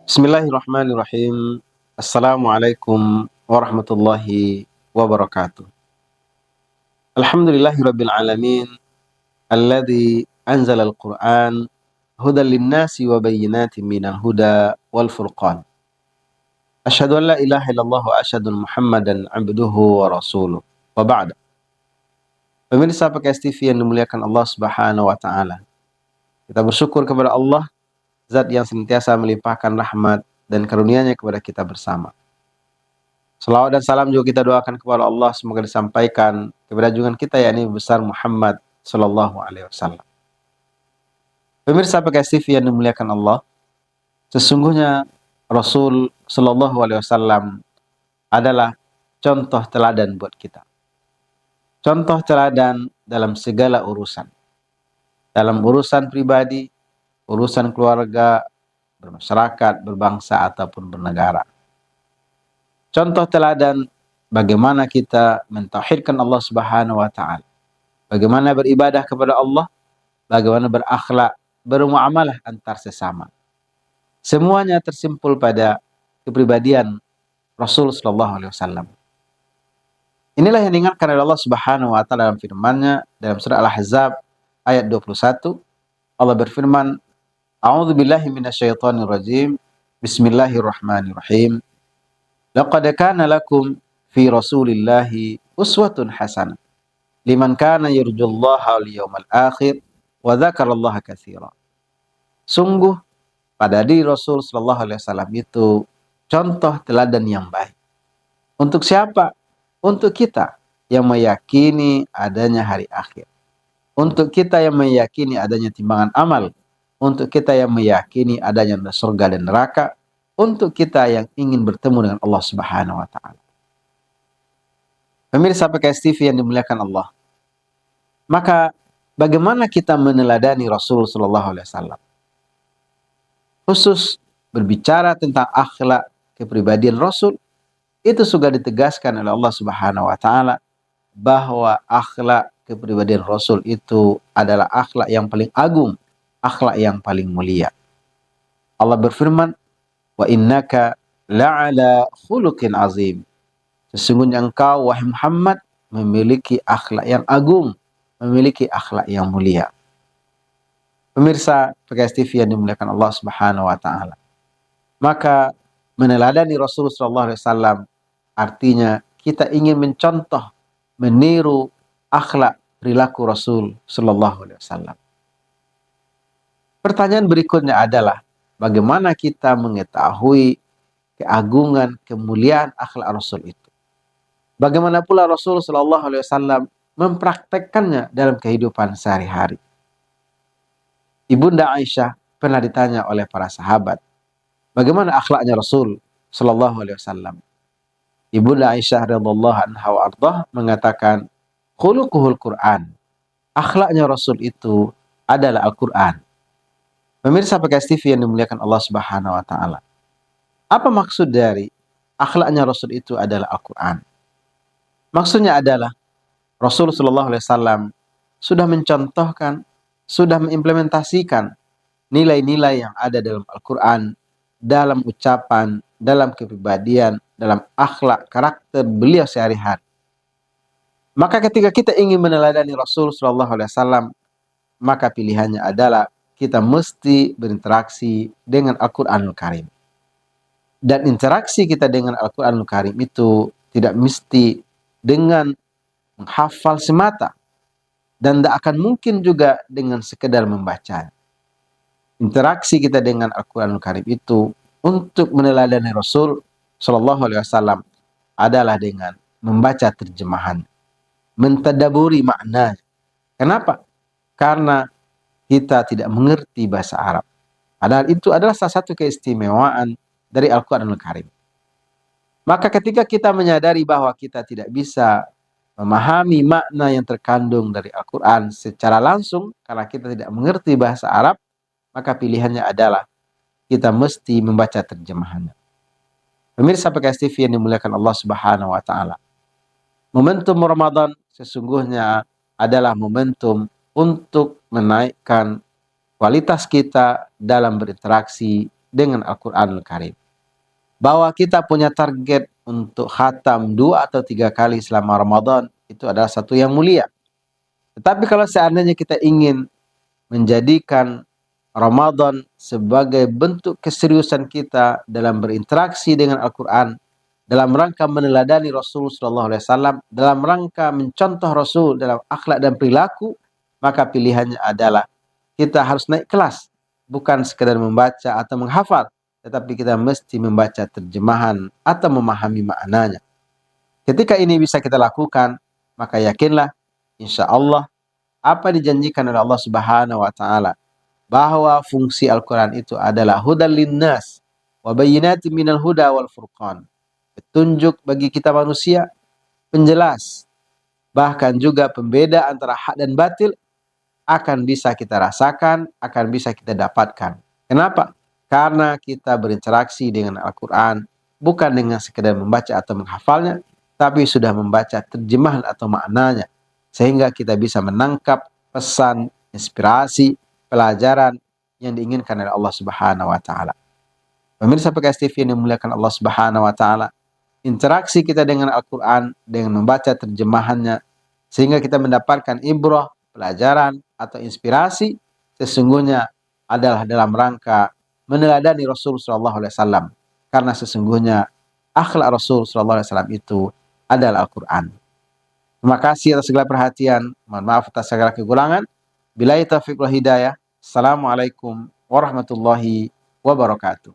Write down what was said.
Bismillahirrahmanirrahim. Assalamualaikum warahmatullahi wabarakatuh. Alhamdulillahirabbil alamin alladzi anzala al-Qur'an hudan lin-nasi wa bayyinatin minal huda wal furqan. Asyhadu an la ilaha illallah wa asyhadu Muhammadan abduhu wa rasuluh. Wa ba'da. Pemirsa PKS TV yang dimuliakan Allah Subhanahu wa taala. Kita bersyukur kepada Allah, zat yang senantiasa melimpahkan rahmat dan karunia-Nya kepada kita bersama. Salawat dan salam juga kita doakan kepada Allah, semoga disampaikan kepada junjungan kita yakni besar Muhammad sallallahu alaihi wasallam. Pemirsa PKS TV yang dimuliakan Allah, sesungguhnya Rasul sallallahu alaihi wasallam adalah contoh teladan buat kita. Contoh teladan dalam segala urusan. Dalam urusan pribadi, urusan keluarga, bermasyarakat, berbangsa ataupun bernegara. Contoh teladan bagaimana kita mentauhidkan Allah Subhanahu wa taala. Bagaimana beribadah kepada Allah, bagaimana berakhlak, bermuamalah antar sesama. Semuanya tersimpul pada kepribadian Rasul sallallahu alaihi wasallam. Inilah yang diingatkan oleh Allah Subhanahu wa taala dalam firman-Nya dalam surah Al-Ahzab ayat 21. Allah berfirman, A'udzu billahi minasyaitonir rajim. Bismillahirrahmanirrahim. Laqad kana lakum fi Rasulillahi uswatun hasanah liman kana yarjullaha wal yawmal akhir wa dzakarallaha katsiran. Sungguh pada diri Rasul sallallahu alaihi wasallam itu contoh teladan yang baik. Untuk siapa? Untuk kita yang meyakini adanya hari akhir. Untuk kita yang meyakini adanya timbangan amal. Untuk kita yang meyakini adanya surga dan neraka. Untuk kita yang ingin bertemu dengan Allah Subhanahu wa taala. Pemirsa PKS TV yang dimuliakan Allah. Maka bagaimana kita meneladani Rasul sallallahu alaihi wasallam? Khusus berbicara tentang akhlak kepribadian Rasul, itu sudah ditegaskan oleh Allah Subhanahu wa taala bahwa akhlak kepribadian Rasul itu adalah akhlak yang paling agung, akhlak yang paling mulia. Allah berfirman, wa innaka la'ala khuluqin azim. Sesungguhnya engkau wahai Muhammad memiliki akhlak yang agung, memiliki akhlak yang mulia. Pemirsa PKS TV yang dimuliakan Allah Subhanahu wa taala. Maka meneladani Rasul sallallahu alaihi wasallam artinya kita ingin mencontoh, meniru akhlak perilaku Rasul sallallahu alaihi wasallam. Pertanyaan berikutnya adalah bagaimana kita mengetahui keagungan, kemuliaan akhlak Rasul itu? Bagaimana pula Rasul sallallahu alaihi wasallam mempraktekkannya dalam kehidupan sehari-hari? Ibunda Aisyah pernah ditanya oleh para sahabat, bagaimana akhlaknya Rasul sallallahu alaihi wasallam? Ibunda Aisyah radhiyallahu anha wa ardhah mengatakan, khuluquhul Qur'an. Akhlaknya Rasul itu adalah Al-Qur'an. Pemirsa PKS TV yang dimuliakan Allah Subhanahu wa taala. Apa maksud dari akhlaknya Rasul itu adalah Al-Qur'an? Maksudnya adalah Rasul sallallahu alaihi wasallam sudah mencontohkan, sudah mengimplementasikan nilai-nilai yang ada dalam Al-Qur'an, dalam ucapan, dalam kepribadian, dalam akhlak, karakter beliau sehari-hari. Maka ketika kita ingin meneladani Rasul sallallahu alaihi wasallam, maka pilihannya adalah kita mesti berinteraksi dengan Al-Qur'anul Karim. Dan interaksi kita dengan Al-Qur'anul Karim itu tidak mesti dengan menghafal semata. Dan tidak akan mungkin juga dengan sekedar membaca. Interaksi kita dengan Al-Qur'anul Karim itu untuk meneladani Rasul sallallahu alaihi wasallam adalah dengan membaca terjemahan, mentadaburi makna. Kenapa? Karena kita tidak mengerti bahasa Arab. Padahal itu adalah salah satu keistimewaan dari Al-Qur'anul Karim. Maka ketika kita menyadari bahwa kita tidak bisa memahami makna yang terkandung dari Al-Quran secara langsung karena kita tidak mengerti bahasa Arab, maka pilihannya adalah kita mesti membaca terjemahannya. Pemirsa PKS TV yang dimuliakan Allah Subhanahu wa taala. Momentum Ramadan sesungguhnya adalah momentum untuk menaikkan kualitas kita dalam berinteraksi dengan Al-Quranul Karim. Bahwa kita punya target untuk khatam 2 atau 3 kali selama Ramadan, itu adalah satu yang mulia. Tetapi kalau seandainya kita ingin menjadikan Ramadan sebagai bentuk keseriusan kita dalam berinteraksi dengan Al-Quran, dalam rangka meneladani Rasul SAW, dalam rangka mencontoh Rasul dalam akhlak dan perilaku, maka pilihannya adalah kita harus naik kelas. Bukan sekadar membaca atau menghafal, tetapi kita mesti membaca terjemahan atau memahami maknanya. Ketika ini bisa kita lakukan, maka yakinlah, insya Allah, apa dijanjikan oleh Allah Subhanahu wa Ta'ala, bahwa fungsi Al-Quran itu adalah hudal linnas wa bayyinatin minal huda wal furqan. Petunjuk bagi kita manusia, penjelas, bahkan juga pembeda antara hak dan batil, akan bisa kita rasakan, akan bisa kita dapatkan. Kenapa? Karena kita berinteraksi dengan Al-Quran bukan dengan sekedar membaca atau menghafalnya, tapi sudah membaca terjemahan atau maknanya, sehingga kita bisa menangkap pesan, inspirasi, pelajaran yang diinginkan oleh Allah Subhanahu wa Ta'ala. Pemirsa PKS TV yang dimuliakan Allah Subhanahu wa Ta'ala, interaksi kita dengan Al-Quran dengan membaca terjemahannya, sehingga kita mendapatkan ibrah, pelajaran atau inspirasi, sesungguhnya adalah dalam rangka meneladani Rasul SAW. Karena sesungguhnya akhlak Rasul SAW itu adalah Al-Quran. Terima kasih atas segala perhatian. Mohon maaf atas segala kekurangan. Billahi taufiq wal hidayah. Assalamualaikum warahmatullahi wabarakatuh.